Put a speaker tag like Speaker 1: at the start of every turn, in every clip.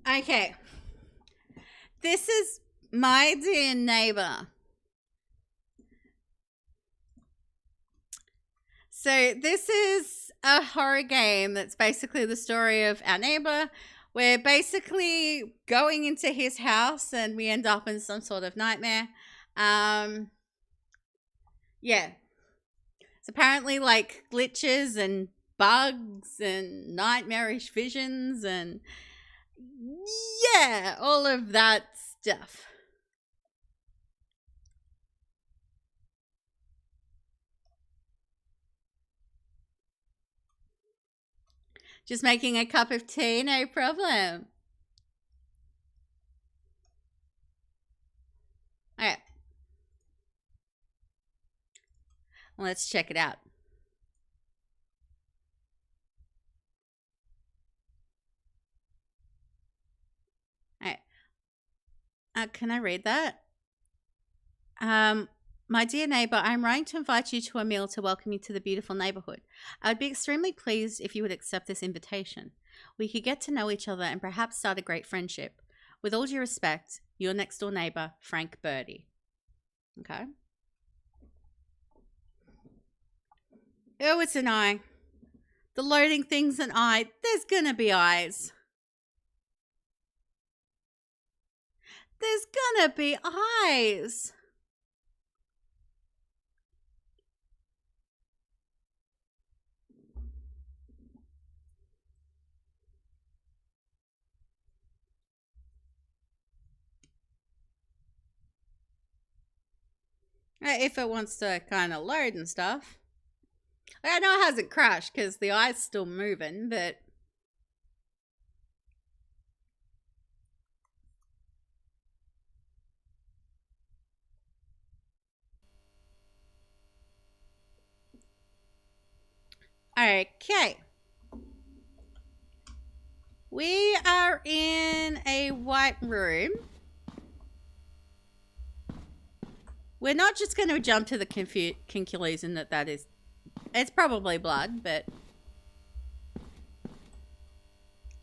Speaker 1: Okay. This is My Dear Neighbor. So this is a horror game that's basically the story of our neighbor. We're basically going into his house and we end up in some sort of nightmare. Yeah. It's apparently like glitches and bugs and nightmarish visions and yeah, all of that stuff. Just making a cup of tea, no problem. All right. Let's check it out. All right. Can I read that? My dear neighbor, I'm writing to invite you to a meal to welcome you to the beautiful neighborhood. I would be extremely pleased if you would accept this invitation. We could get to know each other and perhaps start a great friendship. With all due respect, your next door neighbor, Frank Birdie. Okay. Oh, it's an eye. The loading thing's an eye. There's gonna be eyes. There's gonna be eyes. If it wants to kind of load and stuff. I know it hasn't crashed because the eye's still moving, but... Okay. We are in a white room. We're not just going to jump to the conclusion that is... It's probably blood, but...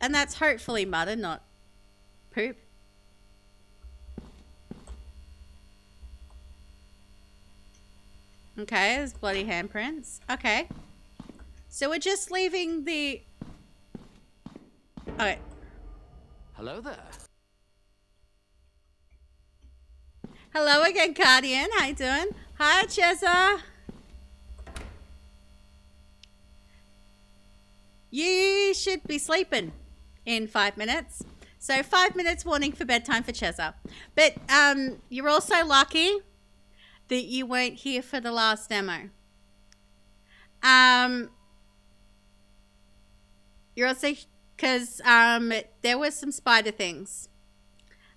Speaker 1: And that's hopefully mud and not poop. Okay, there's bloody handprints. Okay. So we're just leaving the... Okay.
Speaker 2: Hello there.
Speaker 1: Hello again, Guardian. How you doing? Hi, Cheza. You should be sleeping in 5 minutes. So 5 minutes warning for bedtime for Cheza. But you're also lucky that you weren't here for the last demo. You're also... Because there were some spider things.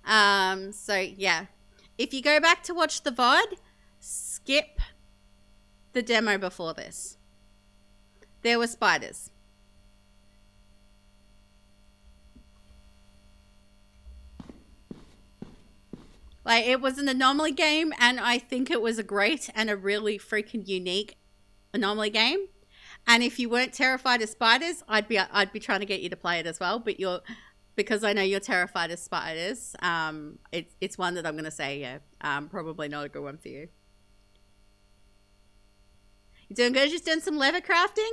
Speaker 1: So, yeah. If you go back to watch the VOD, skip the demo before this. There were spiders. Like, it was an anomaly game, and I think it was a great and a really freaking unique anomaly game. And if you weren't terrified of spiders, I'd be trying to get you to play it as well. But because I know you're terrified of spiders, it's one that I'm going to say, yeah, probably not a good one for you. You doing good? Just doing some leather crafting?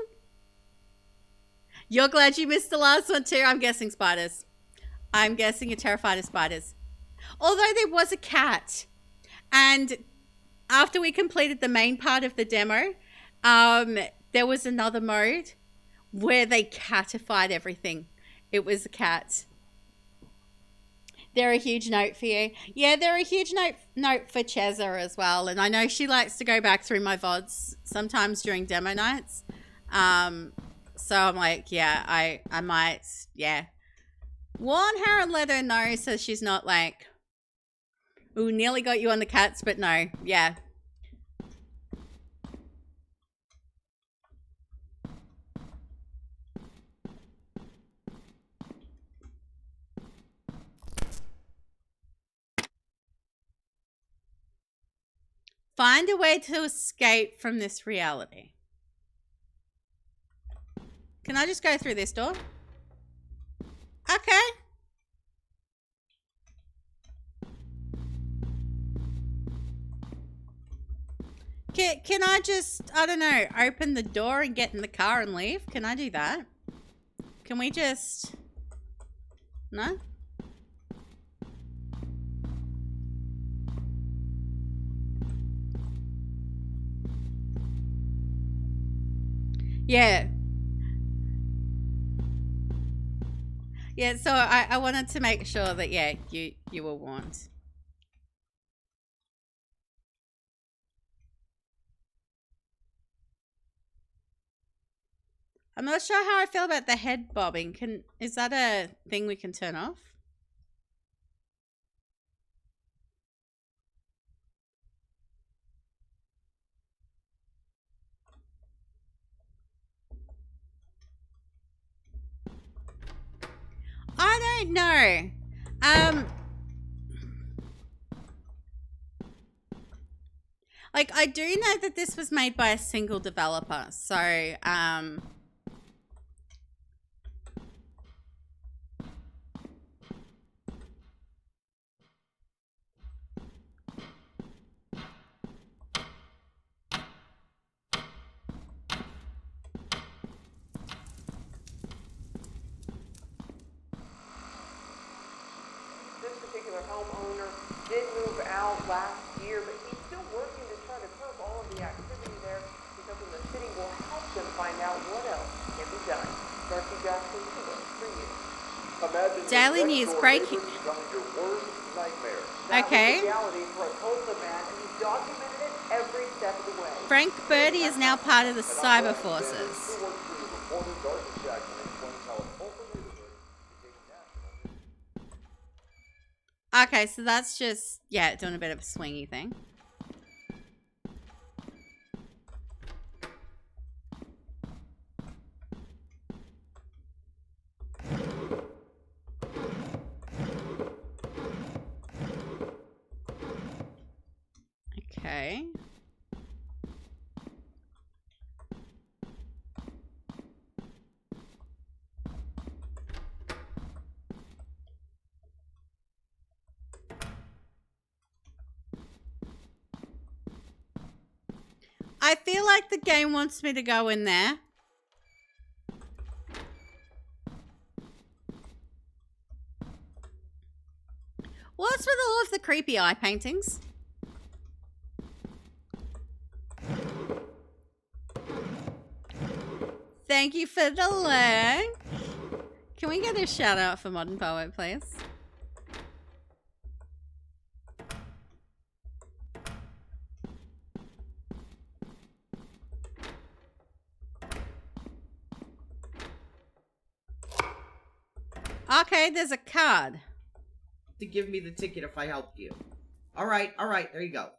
Speaker 1: You're glad you missed the last one too? I'm guessing spiders. I'm guessing you're terrified of spiders. Although there was a cat. And after we completed the main part of the demo, there was another mode where they catified everything. It was a cat. They're a huge note for you. Yeah, they're a huge note for Cheza as well. And I know she likes to go back through my VODs sometimes during demo nights. So I'm like, yeah, I might, yeah. Warn her and let her know so she's not like, ooh, nearly got you on the cats, but no, yeah. Find a way to escape from this reality. Can I just go through this door? Okay. Can I just, I don't know, open the door and get in the car and leave? Can I do that? Can we just... No? Yeah. Yeah, so I wanted to make sure that, yeah, you were warned. I'm not sure how I feel about the head bobbing. Is that a thing we can turn off? I don't know. Like, I do know that this was made by a single developer, so
Speaker 3: particular homeowner did move out last year, but he's still working to try to curb all of the activity there. He's hoping the city will help them find out what else can be done. Darcy Jackson, for you.
Speaker 4: Imagine
Speaker 1: Daily
Speaker 4: your
Speaker 1: News
Speaker 4: next-door
Speaker 1: breaking.
Speaker 4: neighbor becoming your worst nightmare.
Speaker 3: That
Speaker 1: Okay.
Speaker 3: was reality for a Tulsa man, and he documented it every step of the way.
Speaker 1: Frank Birdie is now part of the
Speaker 4: And I'm
Speaker 1: cyber
Speaker 4: Brad
Speaker 1: forces.
Speaker 4: Sanders, 213 reporter Darcy Jackson explains how a Tulsa neighborhood became national.
Speaker 1: Okay, so that's just, yeah, doing a bit of a swingy thing. Okay. I feel like the game wants me to go in there. What's with all of the creepy eye paintings? Thank you for the link. Can we get a shout out for Modern Poet, please? Okay, there's a card.
Speaker 5: To give me the ticket if I help you. Alright, there you go.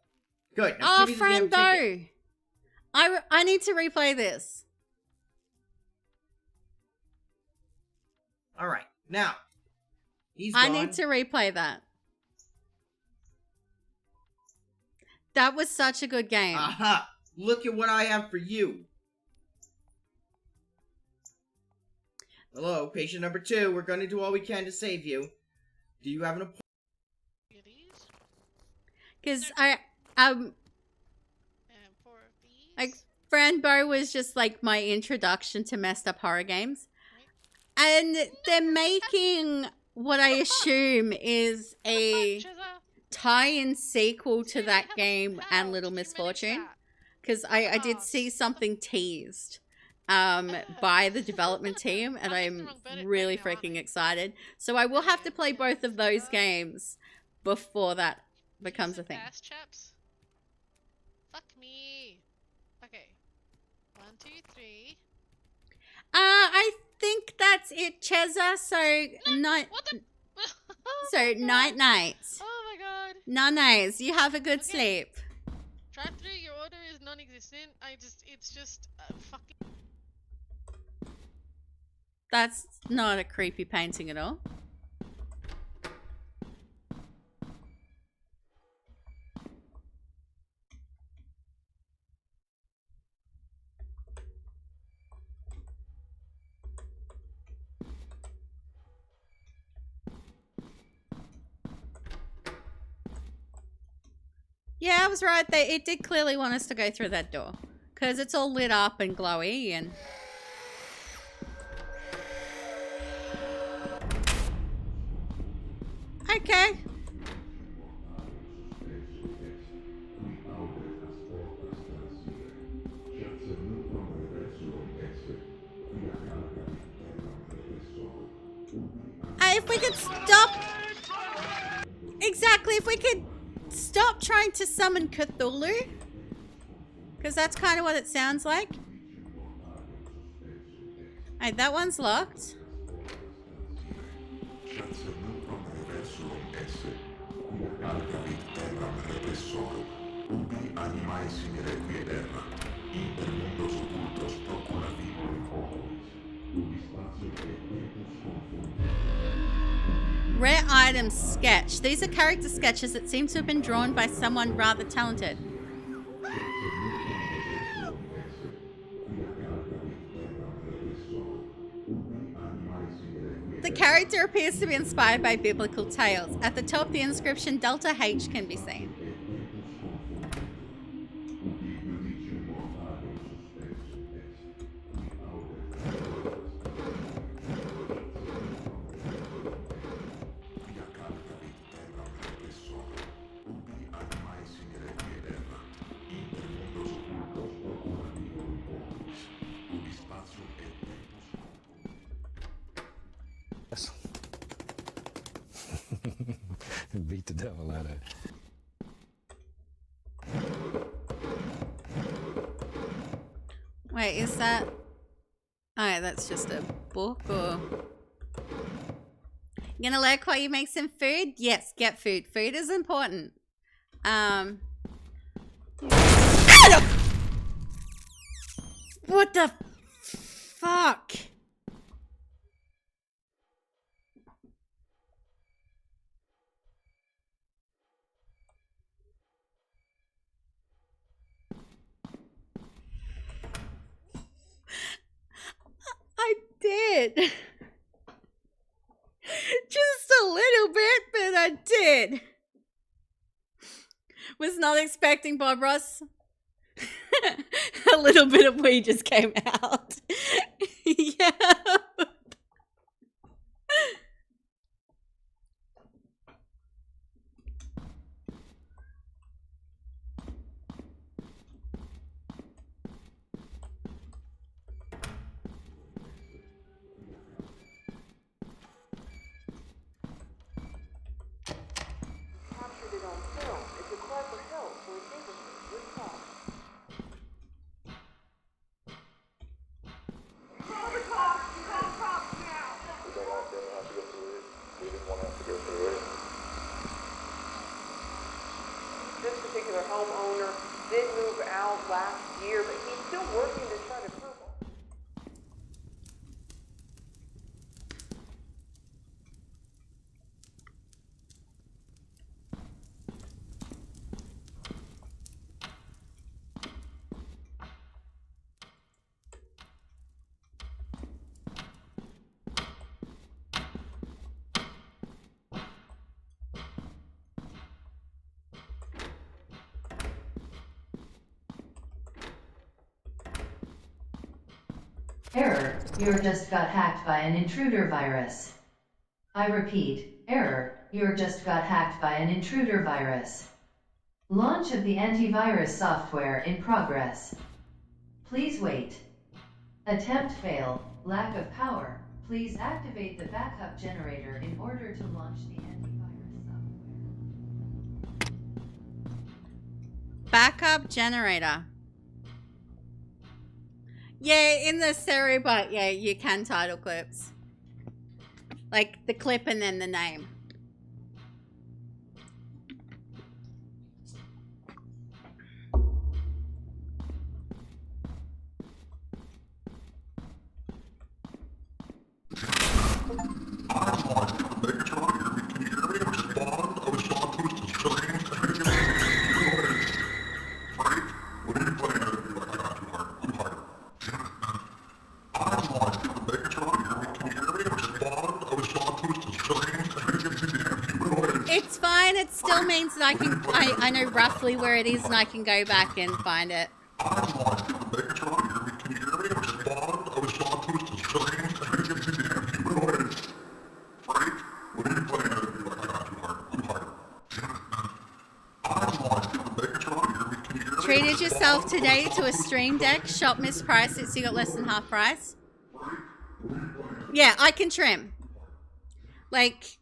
Speaker 5: Good. Now
Speaker 1: Oh,
Speaker 5: give me the damn ticket.
Speaker 1: Frando. I need to replay this.
Speaker 5: Alright, now. He's gone.
Speaker 1: I need to replay that. That was such a good game.
Speaker 5: Aha! Look at what I have for you. Hello, patient number 2. We're gonna do all we can to save you. Do you have an appointment?
Speaker 1: Because
Speaker 6: For these.
Speaker 1: like, Franbo was just like my introduction to messed up horror games. And they're making what I assume is a tie-in sequel to that game and Little Misfortune. Because I did see something teased by the development team, and I'm really freaking excited. So I will have to play both of those games before that becomes a thing.
Speaker 6: Ass chaps. Fuck me. Okay. 1, 2, 3.
Speaker 1: I think that's it, Cheza. So night.
Speaker 6: What the?
Speaker 1: So night.
Speaker 6: Oh my god.
Speaker 1: Nice. You have a good
Speaker 6: Okay.
Speaker 1: sleep.
Speaker 6: Drive through. Your order is non-existent. It's just fucking.
Speaker 1: That's not a creepy painting at all. Yeah, I was right. It did clearly want us to go through that door. Because it's all lit up and glowy and... Okay. If we could stop... Exactly, if we could stop trying to summon Cthulhu. Because that's kind of what it sounds like. Alright, that one's locked. Rare item sketch. These are character sketches that seem to have been drawn by someone rather talented. The character appears to be inspired by biblical tales. At the top, the inscription Delta H can be seen.
Speaker 2: Beat the devil out of it.
Speaker 1: Wait, is that... Oh, yeah, that's just a book or... You gonna lurk while you make some food? Yes, get food. Food is important. What the fuck? I did. Just a little bit, but I did. Was not expecting Bob Ross. A little bit of weed just came out. Yeah.
Speaker 3: Captured it on film. It's a cry for help for a neighborhood. Good talk. Call the cops! Call the cops now!
Speaker 4: We don't want them to have to go through it. We didn't want to have to go through it.
Speaker 3: This particular homeowner did move out last year, but he's still working to try to curb all.
Speaker 7: Error, you're just got hacked by an intruder virus. I repeat, error, you're just got hacked by an intruder virus. Launch of the antivirus software in progress. Please wait. Attempt fail, lack of power. Please activate the backup generator in order to launch the antivirus software.
Speaker 1: Backup generator. Yeah, in the series, but yeah, you can title clips. Like the clip and then the name. it still means that I know roughly where it is and I can go back and find it. Treated yourself today to a stream deck, shop mispriced it so you got less than half price. Yeah, I can trim. Like,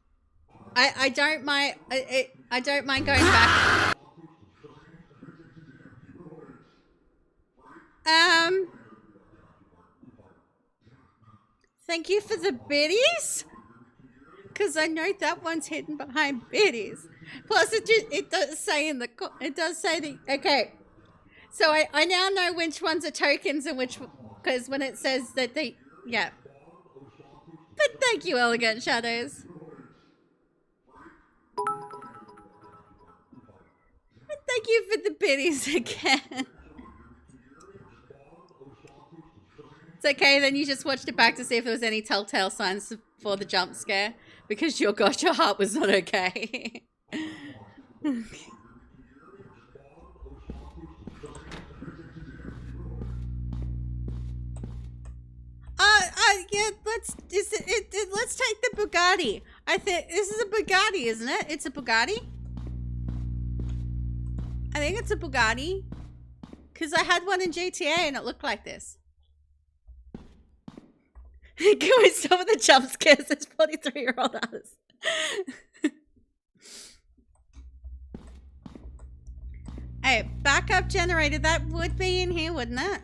Speaker 1: I don't mind. I don't mind going back. Thank you for the biddies. Because I know that one's hidden behind biddies. Plus, it does say in the okay. So I now know which ones are tokens and which, because when it says that yeah. But thank you, Elegant Shadows. And thank you for the biddies again. It's okay, then you just watched it back to see if there was any telltale signs for the jump scare. Because your heart was not okay. Yeah, let's take the Bugatti. I think this is a Bugatti, isn't it? It's a Bugatti? I think it's a Bugatti. Because I had one in GTA and it looked like this. Can we stop with the jump scares as 43-year-old us? Hey, backup generator, that would be in here, wouldn't it?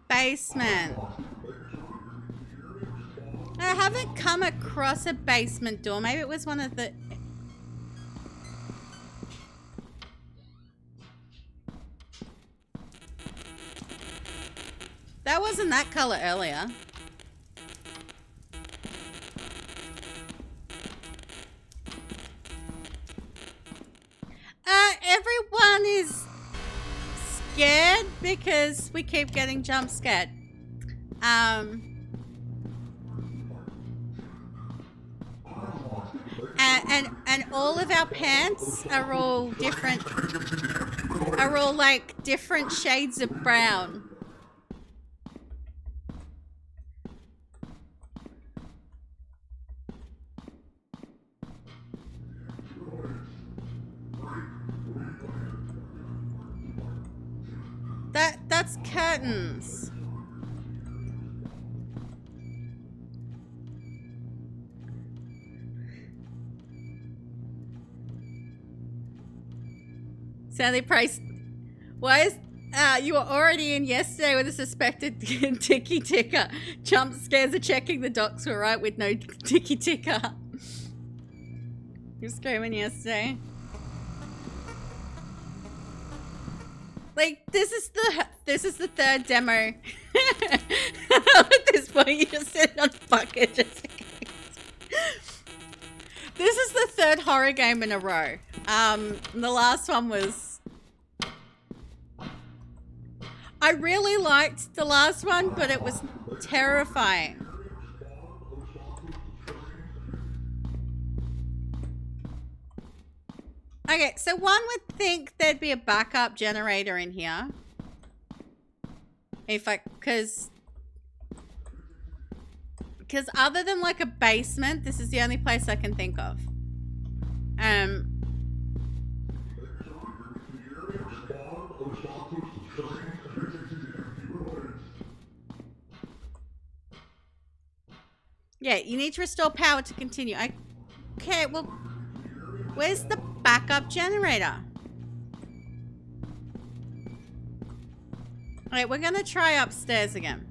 Speaker 1: Basement. I haven't come across a basement door. Maybe it was one of the... That wasn't that color earlier. Everyone is scared because we keep getting jump scared. And all of our pants are all different, are all like different shades of brown. That's curtains. Sandy Price, why is you were already in yesterday with a suspected ticky ticker. Jump scares are checking the docs were right with no ticky ticker. You're screaming yesterday. Like, this is the third demo. At this point, you just sit on a bucket just in case. This is the third horror game in a row. The last one was... I really liked the last one, but it was terrifying. Okay, so one would think there'd be a backup generator in here. Because other than like a basement, this is the only place I can think of. Yeah, you need to restore power to continue. Okay, well, where's the backup generator? Alright, we're gonna try upstairs again.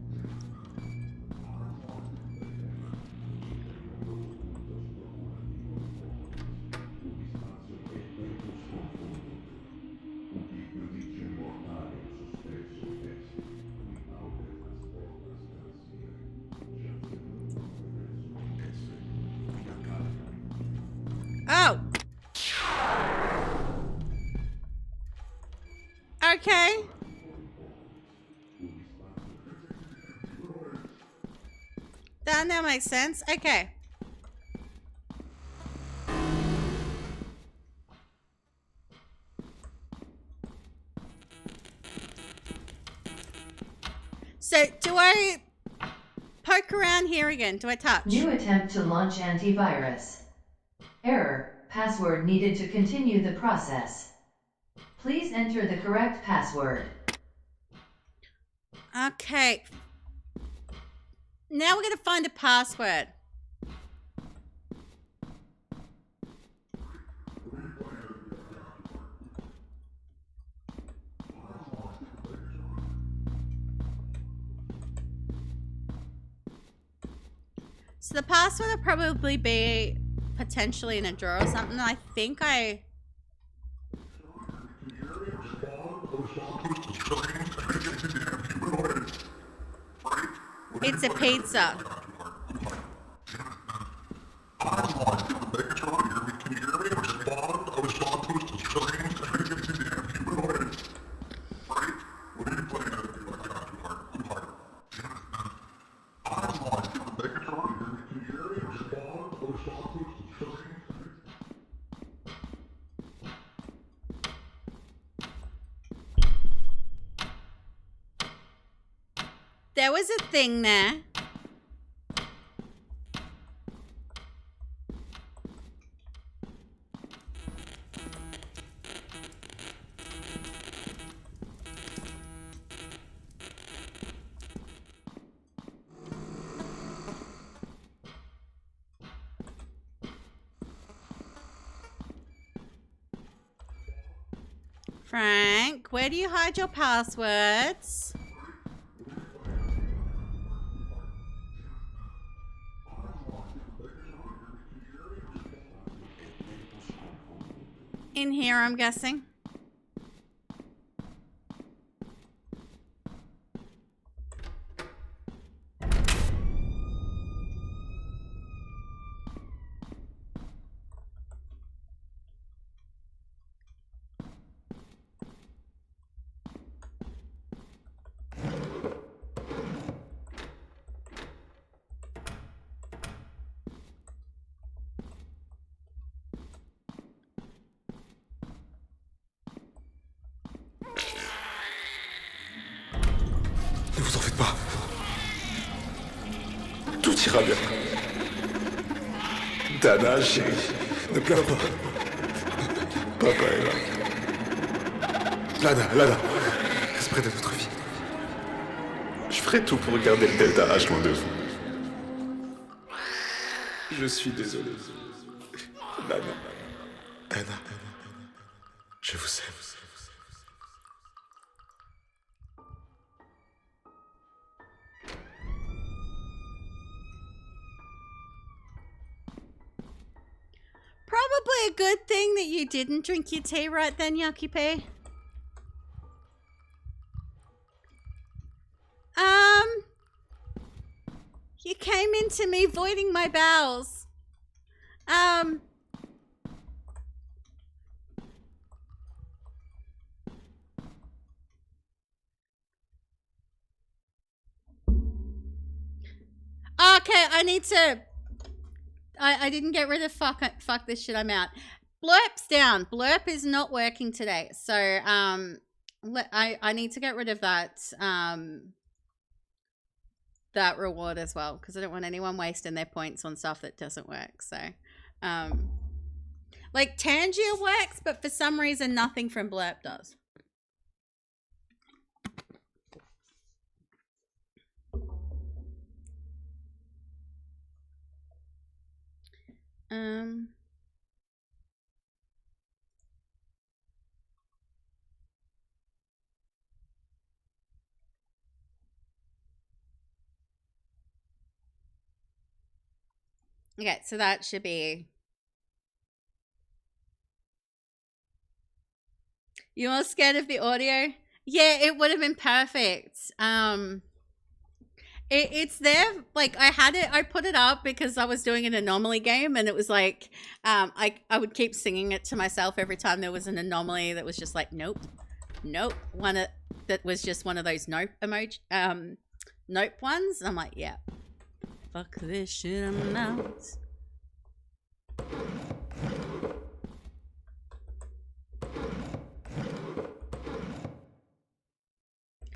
Speaker 1: Oh. Okay. That now makes sense. Okay. So, do I poke around here again? Do I touch?
Speaker 7: New attempt to launch antivirus. Error. Password needed to continue the process. Please enter the correct password.
Speaker 1: Okay. Now we're going to find a password. So the password will probably be potentially in a drawer or something. I think it's a pizza. There was a thing there. Frank, where do you hide your passwords? In here, I'm guessing.
Speaker 8: Ne vous en faites pas. Tout ira bien. Dana, chérie, ne pleure pas. Papa est là. Lana, reste près de notre vie. Je ferai tout pour garder le Delta H loin de vous. Je suis désolé. Dana, je vous aime.
Speaker 1: Probably a good thing that you didn't drink your tea right then, Yucky P. You came into me voiding my bowels. Okay, I need to... I didn't get rid of fuck this shit, I'm out. Blurp's down. Blurp is not working today. So, I need to get rid of that, that reward as well, because I don't want anyone wasting their points on stuff that doesn't work. So, like Tangier works, but for some reason nothing from Blurp does. Okay, so that should be... You were scared of the audio? Yeah, it would have been perfect. It It's there. Like I had it. I put it up because I was doing an anomaly game, and it was like, I would keep singing it to myself every time there was an anomaly that was just like, nope, nope. That was just one of those nope emoji, nope ones. I'm like, yeah, fuck this shit. I'm out.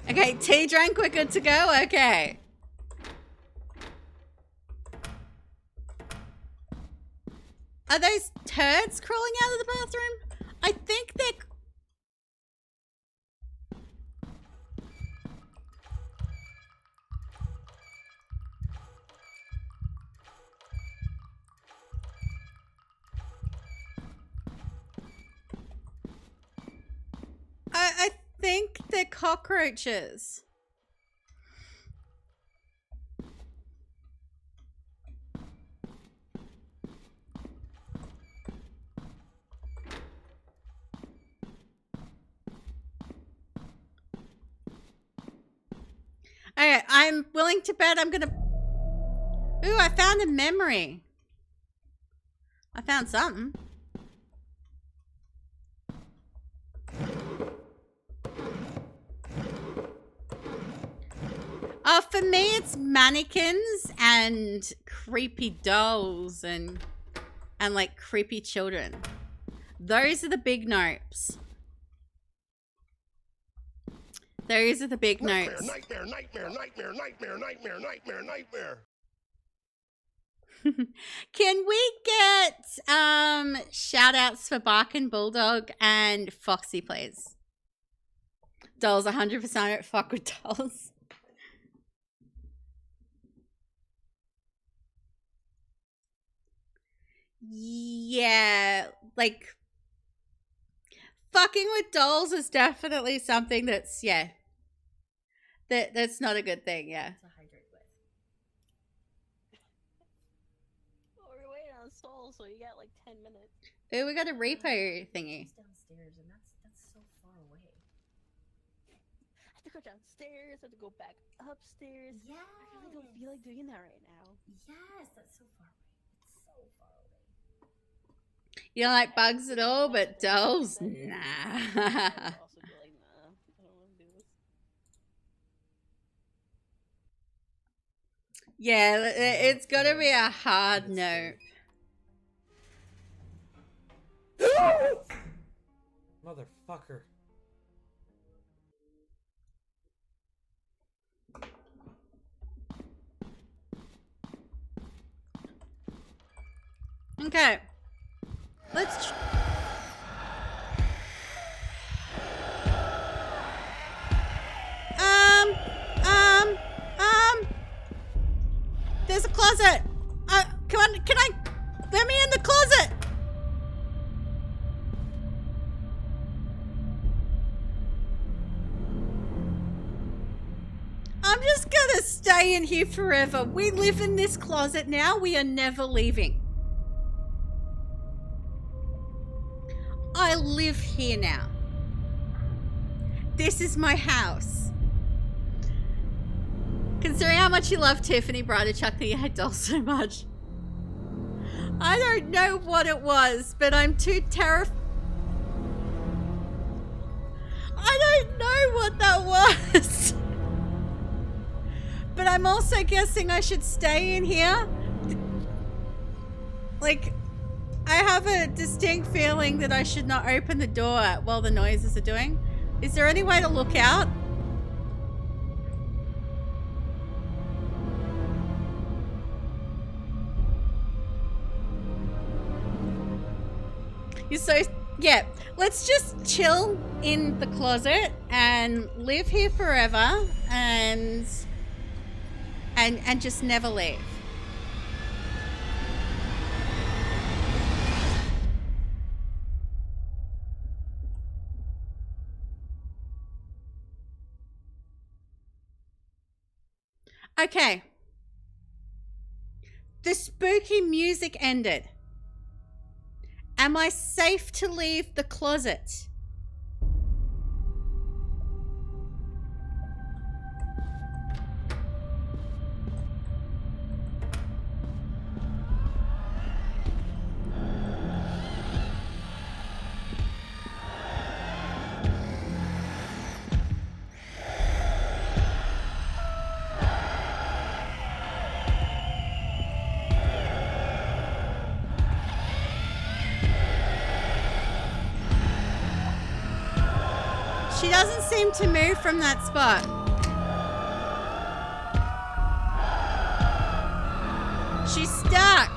Speaker 1: Okay, tea drank. We're good to go. Okay. Are those turds crawling out of the bathroom? I think they're... I think they're cockroaches. Okay, I'm willing to bet I'm gonna... Ooh, I found a memory. I found something. For me, it's mannequins and creepy dolls and like creepy children. Those are the big nopes. Those are the big notes.
Speaker 4: Nightmare, nightmare, nightmare, nightmare, nightmare, nightmare, nightmare.
Speaker 1: Can we get shout outs for Bark and Bulldog and Foxy, please? Dolls 100% fuck with dolls. Yeah, like fucking with dolls is definitely something that's that's not a good thing, yeah.
Speaker 9: To hydrate with. Well, we're waiting on Soul, so you got like 10 minutes.
Speaker 1: Ooh, we got a repo thingy.
Speaker 9: She's downstairs, and that's so far away. I have to go downstairs. I have to go back upstairs. Yeah. I really don't feel like doing that right now. Yes, that's so far away. It's so far away.
Speaker 1: You don't like bugs at all, but dolls? Nah.
Speaker 9: Also be like, nah, I don't want to do this.
Speaker 1: Yeah, it's gotta be a hard no.
Speaker 10: Motherfucker.
Speaker 1: Okay. Let's... There's a closet. Come on, let me in the closet. I'm just gonna stay in here forever. We live in this closet now. We are never leaving. I live here now. This is my house. Considering how much you love Tiffany Bridechuk, that you hate dolls so much. I don't know what it was, but I'm too terrified. I don't know what that was. But I'm also guessing I should stay in here. Like, I have a distinct feeling that I should not open the door while the noises are doing. Is there any way to look out? You're so... Yeah, let's just chill in the closet and live here forever and just never leave. Okay. The spooky music ended. Am I safe to leave the closet? She doesn't seem to move from that spot. She's stuck.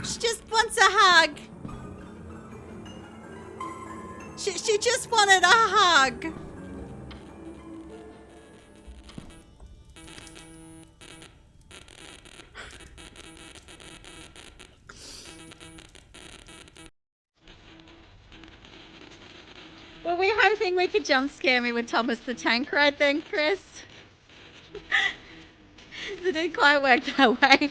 Speaker 1: She just wants a hug. She just wanted a hug. Were we hoping we could jump scare me with Thomas the Tank Ride then, Chris? It didn't quite work that way.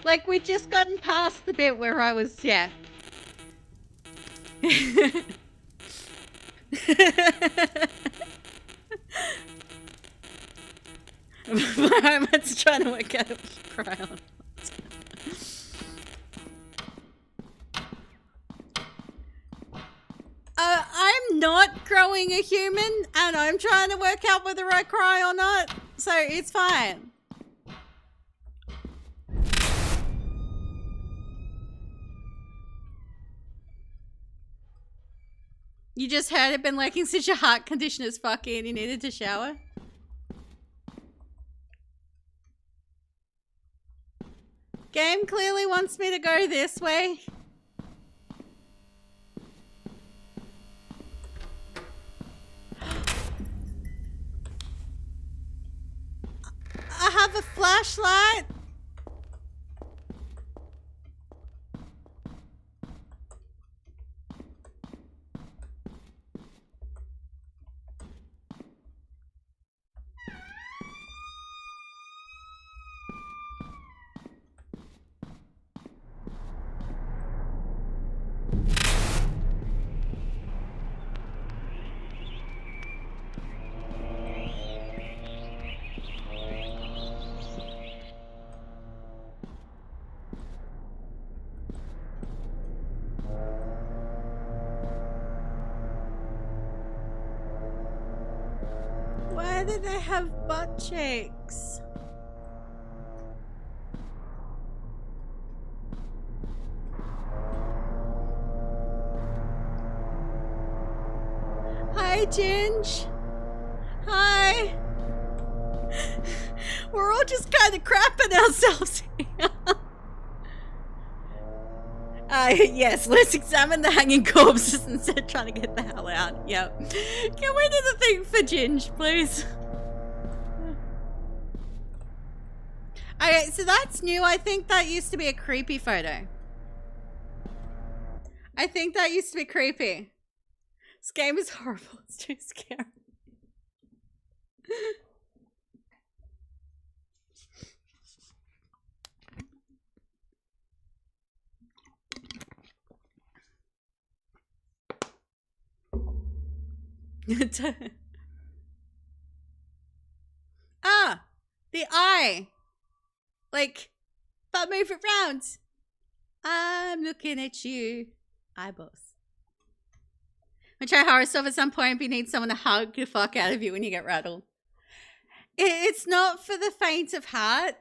Speaker 1: Like, we'd just gotten past the bit where I was, yeah. My moment's trying to work out if you cry on. I'm not growing a human, and I'm trying to work out whether I cry or not, so it's fine. You just heard it been lurking such a heart condition as fucking and you needed to shower? Game clearly wants me to go this way. I have a flashlight. Why do they have butt cheeks? Hi, Ginge. Hi. We're all just kind of crapping ourselves here. Yes, let's examine the hanging corpses instead of trying to get the hell out. Yep. Can we do the thing for Ginge, please? Okay, so that's new. I think that used to be a creepy photo. I think that used to be creepy. This game is horrible. It's too scary. Ah, the eye. Like, but move it round. I'm looking at you. Eyeballs. I'm gonna try horror stuff at some point, but you need someone to hug the fuck out of you when you get rattled. It's not for the faint of heart.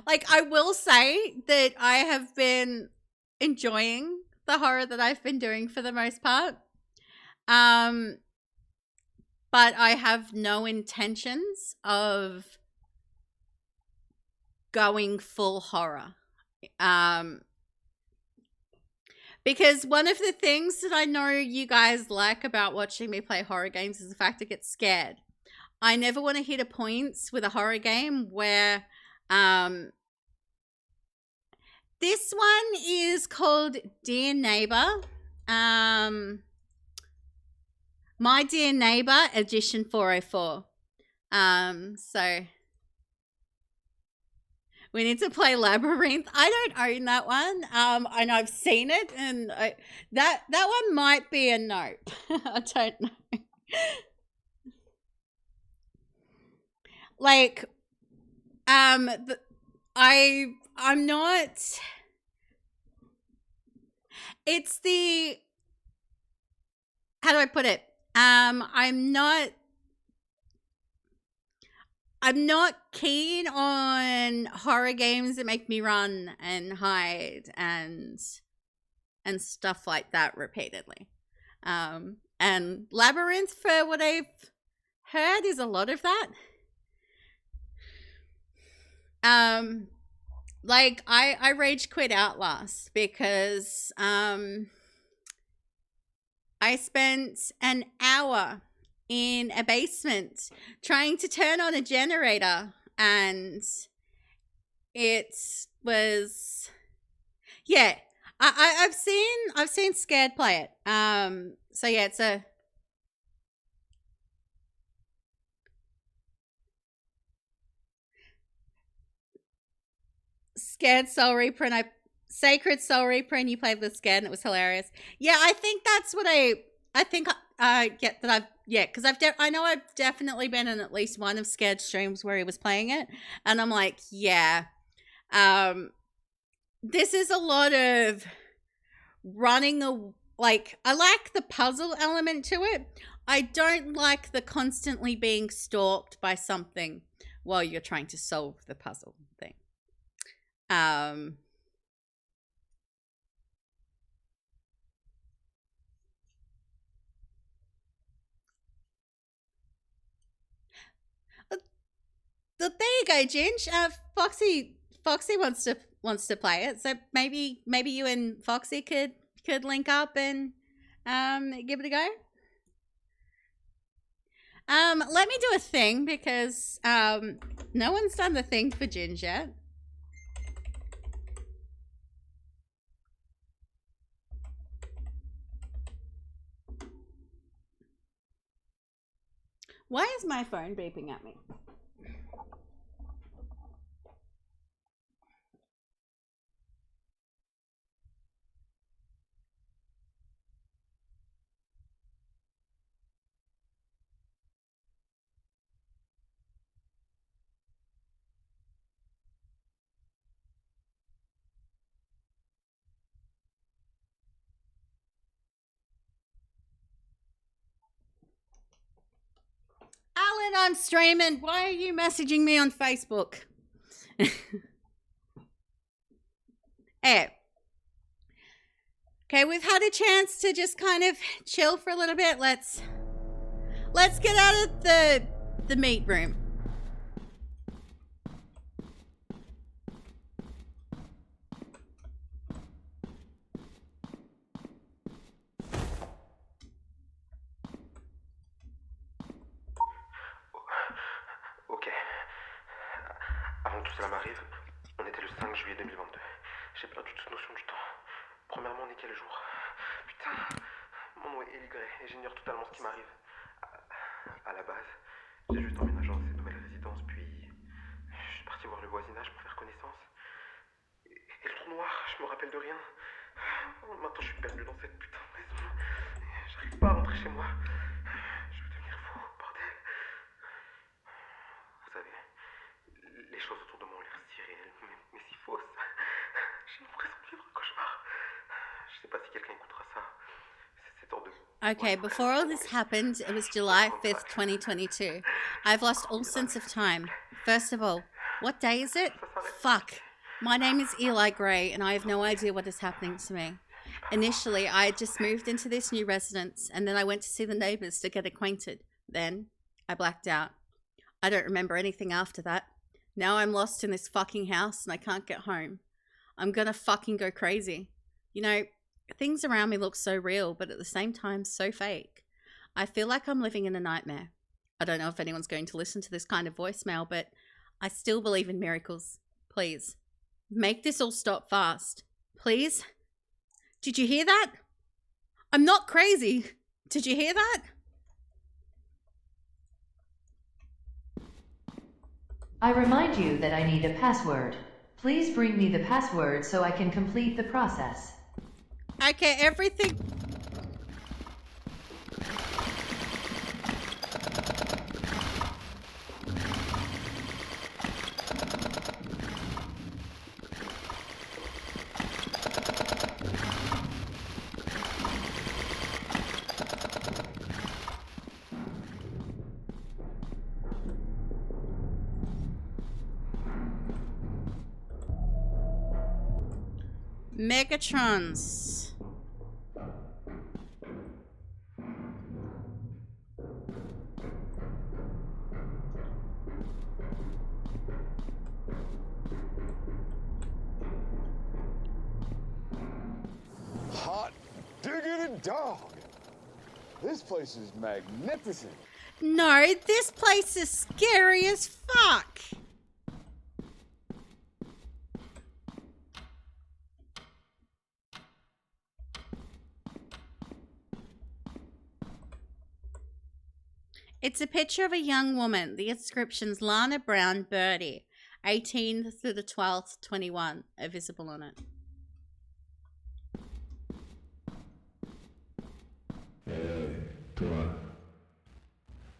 Speaker 1: Like, I will say that I have been enjoying the horror that I've been doing for the most part. But I have no intentions of going full horror. Because one of the things that I know you guys like about watching me play horror games is the fact I get scared. I never want to hit a point with a horror game where this one is called Dear Neighbor. My Dear Neighbor Edition 404. So We need to play Labyrinth. I don't own that one. And I've seen it, and that one might be a nope. I don't know. Like, I'm not. It's the. How do I put it? I'm not keen on horror games that make me run and hide and stuff like that repeatedly. And Labyrinth, for what I've heard, is a lot of that. Like I rage quit Outlast because I spent an hour in a basement trying to turn on a generator, and it was, yeah. I've seen Scared play it. So yeah, it's a Scared Soul Reaper, and Sacred Soul Reaper, and you played with Scared, and it was hilarious. Yeah, I think that's what I think get that because I know I've definitely been in at least one of Scared streams where he was playing it, and I'm like, yeah, this is a lot of running like, I like the puzzle element to it. I don't like the constantly being stalked by something while you're trying to solve the puzzle thing. There you go, Ginge. Foxy wants to play it, so maybe you and Foxy could link up and give it a go. Let me do a thing, because no one's done the thing for Ginge yet. Why is my phone beeping at me? Alan, I'm streaming. Why are you messaging me on Facebook? Hey. Okay, we've had a chance to just kind of chill for a little bit. Let's get out of the meat room.
Speaker 8: Ok. Avant que tout cela m'arrive, on était le 5 juillet 2022. J'ai perdu toute notion du temps. Premièrement, on est quel jour? Putain, mon nom est éligré et j'ignore totalement ce qui m'arrive. À la base, j'ai juste emménagé dans cette nouvelle résidence, puis je suis parti voir le voisinage pour faire connaissance. Et le trou noir, je me rappelle de rien. Maintenant, je suis perdu dans cette putain de maison. J'arrive pas à rentrer chez moi. Je vais devenir fou, bordel. Vous savez, les choses autour de moi ont l'air si réelles, mais si fausses. J'ai l'impression de vivre un cauchemar. Je sais pas si quelqu'un écoutera ça. C'est hors de...
Speaker 1: Okay, before all this happened, it was July 5th, 2022. I've lost all sense of time. First of all, what day is it? Fuck. My name is Eli Gray, and I have no idea what is happening to me. Initially, I had just moved into this new residence, and then I went to see the neighbors to get acquainted. Then, I blacked out. I don't remember anything after that. Now I'm lost in this fucking house, and I can't get home. I'm gonna fucking go crazy. You know, things around me look so real, but at the same time, so fake. I feel like I'm living in a nightmare. I don't know if anyone's going to listen to this kind of voicemail, but I still believe in miracles. Please, make this all stop fast. Please? Did you hear that? I'm not crazy. Did you hear that?
Speaker 7: I remind you that I need a password. Please bring me the password so I can complete the process.
Speaker 1: Okay, everything. Megatrons.
Speaker 4: Hot diggity dog. This place is magnificent.
Speaker 1: No, this place is scary as fuck. It's a picture of a young woman. The inscription's Lana Brown Birdie, 18 through the 12th, 21, are visible on it.
Speaker 11: Toi,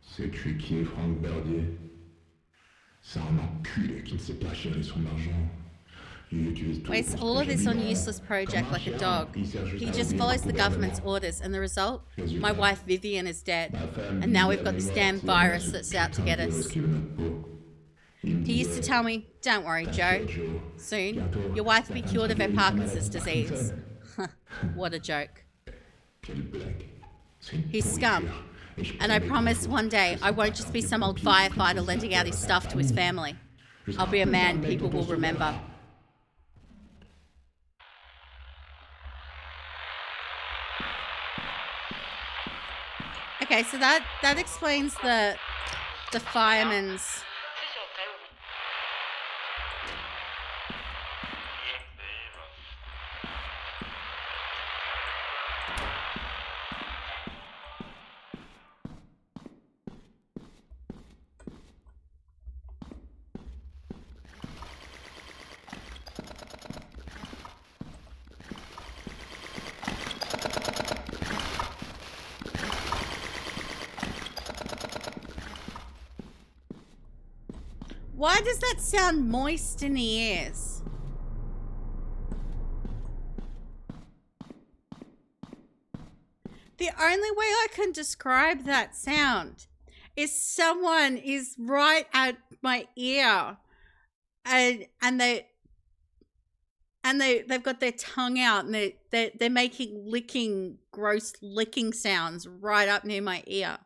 Speaker 11: sais-tu qui est Franck Verdier? C'est un enculé qui ne sait pas gérer son argent. Il utilise tout
Speaker 1: Wastes
Speaker 11: pour
Speaker 1: all of
Speaker 11: se
Speaker 1: this on
Speaker 11: payer
Speaker 1: useless project like a dog.
Speaker 11: Il sert juste
Speaker 1: He
Speaker 11: à
Speaker 1: just
Speaker 11: revenir
Speaker 1: follows
Speaker 11: au
Speaker 1: the government's
Speaker 11: gouvernement.
Speaker 1: orders, and the result? My
Speaker 11: Résultat,
Speaker 1: wife Vivian is dead.
Speaker 11: ma femme
Speaker 1: And now
Speaker 11: disait
Speaker 1: we've got this
Speaker 11: à
Speaker 1: damn
Speaker 11: mémoire qu'il aimait
Speaker 1: virus
Speaker 11: ce
Speaker 1: that's out to
Speaker 11: putain
Speaker 1: get
Speaker 11: de
Speaker 1: us.
Speaker 11: virus qui veut notre peau. Il me
Speaker 1: He used to
Speaker 11: disait,
Speaker 1: tell me, don't worry, Joe.
Speaker 11: Joe,
Speaker 1: Soon,
Speaker 11: bientôt,
Speaker 1: your wife will
Speaker 11: ta
Speaker 1: be
Speaker 11: femme
Speaker 1: cured
Speaker 11: sera
Speaker 1: of her
Speaker 11: guérie de sa
Speaker 1: Parkinson's
Speaker 11: maladie
Speaker 1: disease.
Speaker 11: Parkinson.
Speaker 1: What a joke.
Speaker 11: Quelle blague. C'est une
Speaker 1: He's scum.
Speaker 11: pourriture. Et je
Speaker 1: And I
Speaker 11: promets
Speaker 1: promise
Speaker 11: qu'un jour,
Speaker 1: one day
Speaker 11: je serai
Speaker 1: I won't
Speaker 11: pas
Speaker 1: just be
Speaker 11: un
Speaker 1: some old
Speaker 11: pompier qui
Speaker 1: firefighter
Speaker 11: fait
Speaker 1: lending out his
Speaker 11: sa
Speaker 1: stuff to his family.
Speaker 11: Je serai
Speaker 1: I'll be a
Speaker 11: un
Speaker 1: man
Speaker 11: putain de mec
Speaker 1: people
Speaker 11: dont on
Speaker 1: will
Speaker 11: se
Speaker 1: remember.
Speaker 11: souviendra.
Speaker 1: Okay, so that explains the fireman's. Why does that sound moist in the ears? The only way I can describe that sound is someone is right at my ear and they've got their tongue out and they're making gross licking sounds right up near my ear.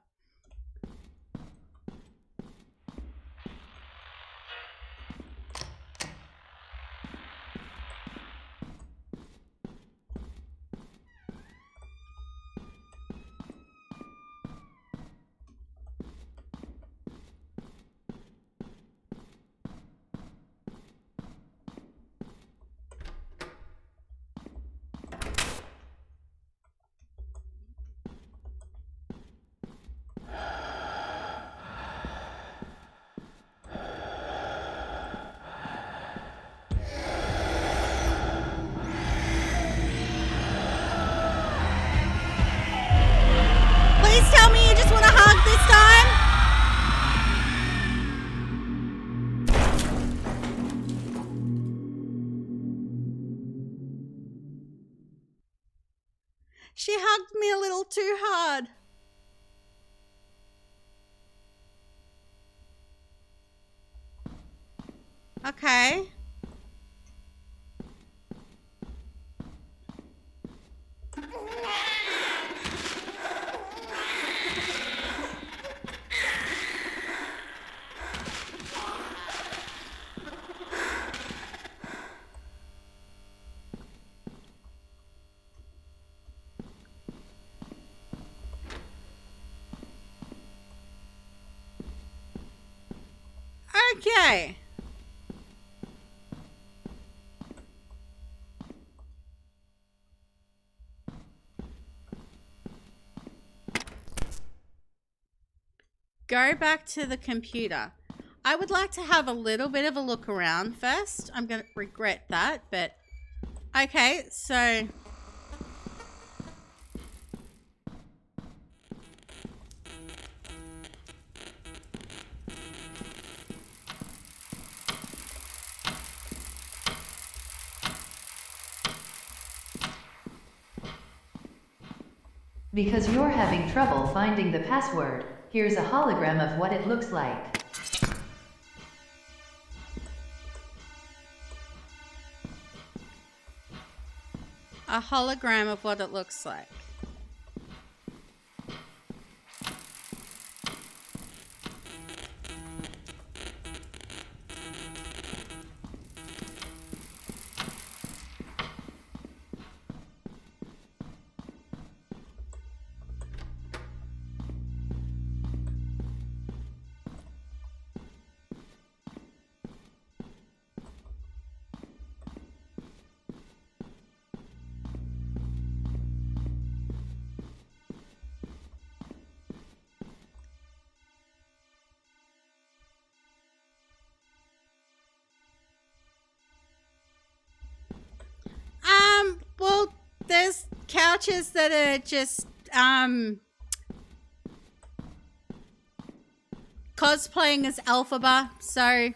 Speaker 1: Please tell me you just want to hug this time. She hugged me a little too hard. Okay. Okay. Go back to the computer. I would like to have a little bit of a look around first. I'm going to regret that, but okay, so
Speaker 7: Because you're having trouble finding the password, here's a hologram of what it looks like.
Speaker 1: a hologram of what it looks like. Well, there's couches that are just, cosplaying as Elphaba, so...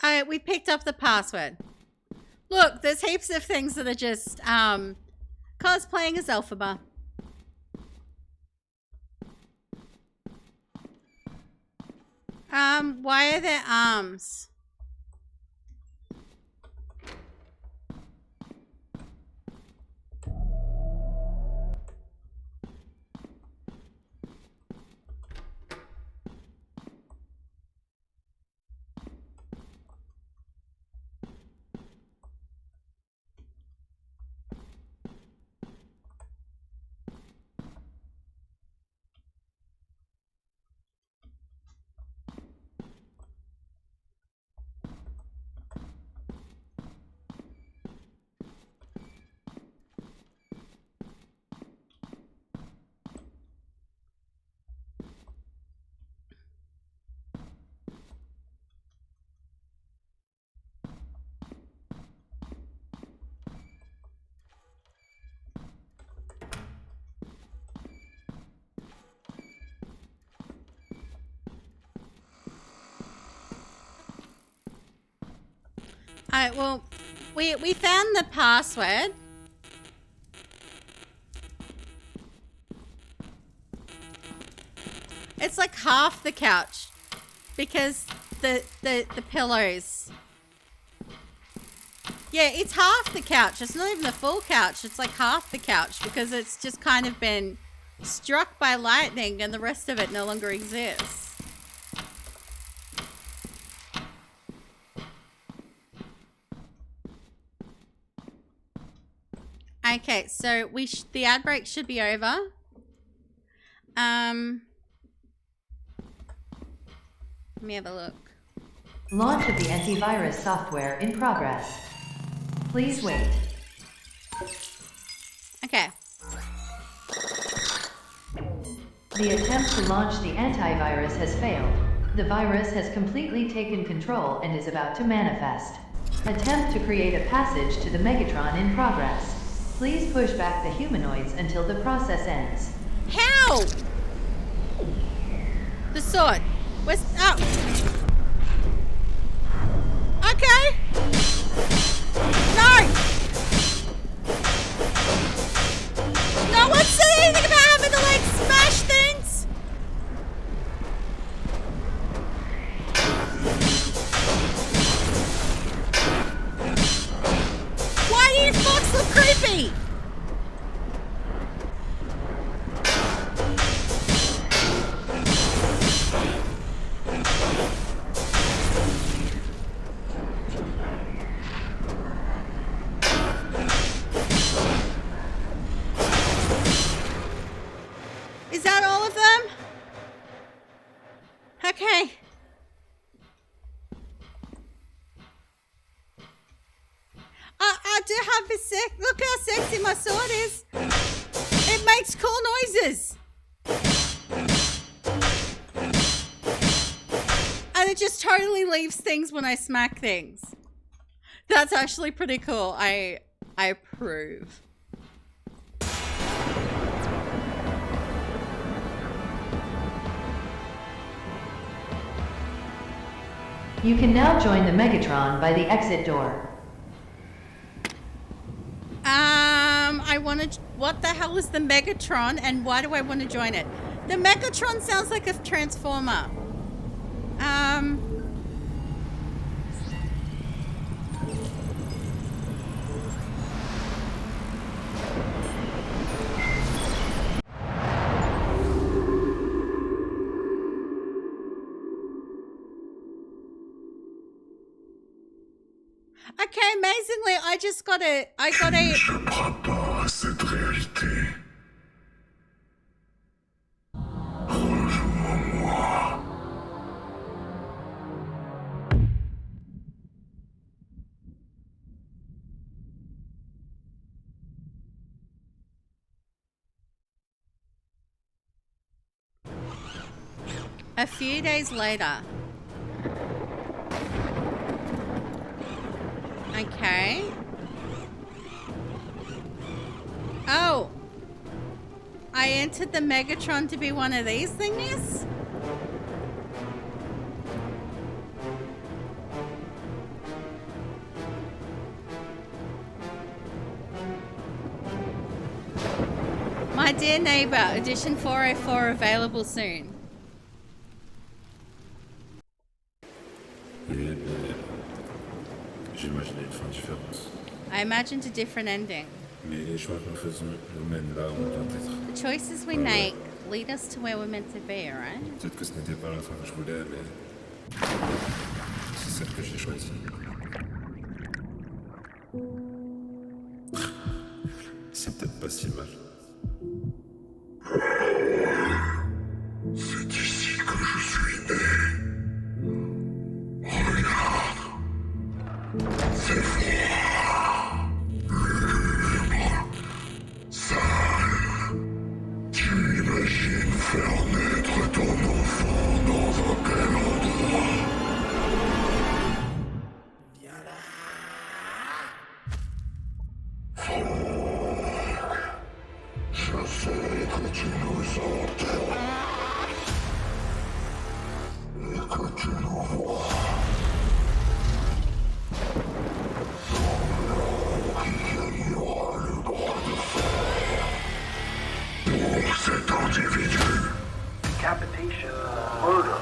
Speaker 1: Alright, we picked up the password. Look, there's heaps of things that are just, cosplaying as Elphaba. Why are there arms? Alright, well, we found the password. It's like half the couch because the pillows. Yeah, it's half the couch. It's not even the full couch. It's like half the couch because it's just kind of been struck by lightning and the rest of it no longer exists. Okay, so the ad break should be over. Let me have a look.
Speaker 7: Launch of the antivirus software in progress. Please wait.
Speaker 1: Okay.
Speaker 7: The attempt to launch the antivirus has failed. The virus has completely taken control and is about to manifest. Attempt to create a passage to the Megatron in progress. Please push back the humanoids until the process ends.
Speaker 1: How? The sword. Where's... Oh. Okay. No. No one said anything about having to, like, smash things. Why do you fucks look creepy? Okay. I do have a sec. Look how sexy my sword is. It makes cool noises. And it just totally leaves things when I smack things. That's actually pretty cool. I approve.
Speaker 7: You can now join the Megatron by the exit door.
Speaker 1: I want to. What the hell is the Megatron, and why do I want to join it? The Megatron sounds like a transformer. Okay, amazingly, I got a.
Speaker 11: Je crois pas à cette réalité. Rejoins-moi.
Speaker 1: A few days later. Okay. Oh. I entered the Megatron to be one of these thingies? My dear neighbor, edition 404 available soon.
Speaker 11: J'imaginais une fin différente.
Speaker 1: I imagined a different ending.
Speaker 11: Mais les choix que nous faisons nous mènent là où on doit être.
Speaker 1: The choices we make lead us to where we're meant to be, alright?
Speaker 11: Peut-être que ce n'était pas la fin que je voulais, mais c'est celle que j'ai choisie. C'est peut-être pas si mal. C'est ici que je suis né. Regarde. C'est froid. Lugubre. Sale. Tu imagines faire naître ton enfant dans un tel endroit? Viens là. Je sais que tu nous entends et que tu nous vois. Dans l'ombre qui gagnera le bras de fer pour cet individu.
Speaker 3: Decapitation, murder,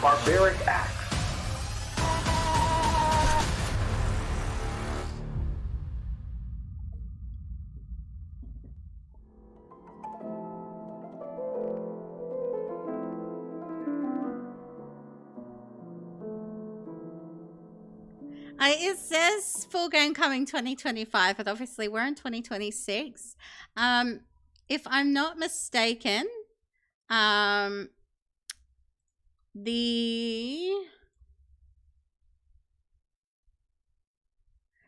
Speaker 3: barbaric acts.
Speaker 1: It says full game coming 2025, but obviously we're in 2026. If I'm not mistaken, the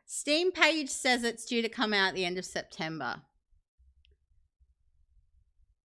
Speaker 1: Steam page says it's due to come out at the end of September.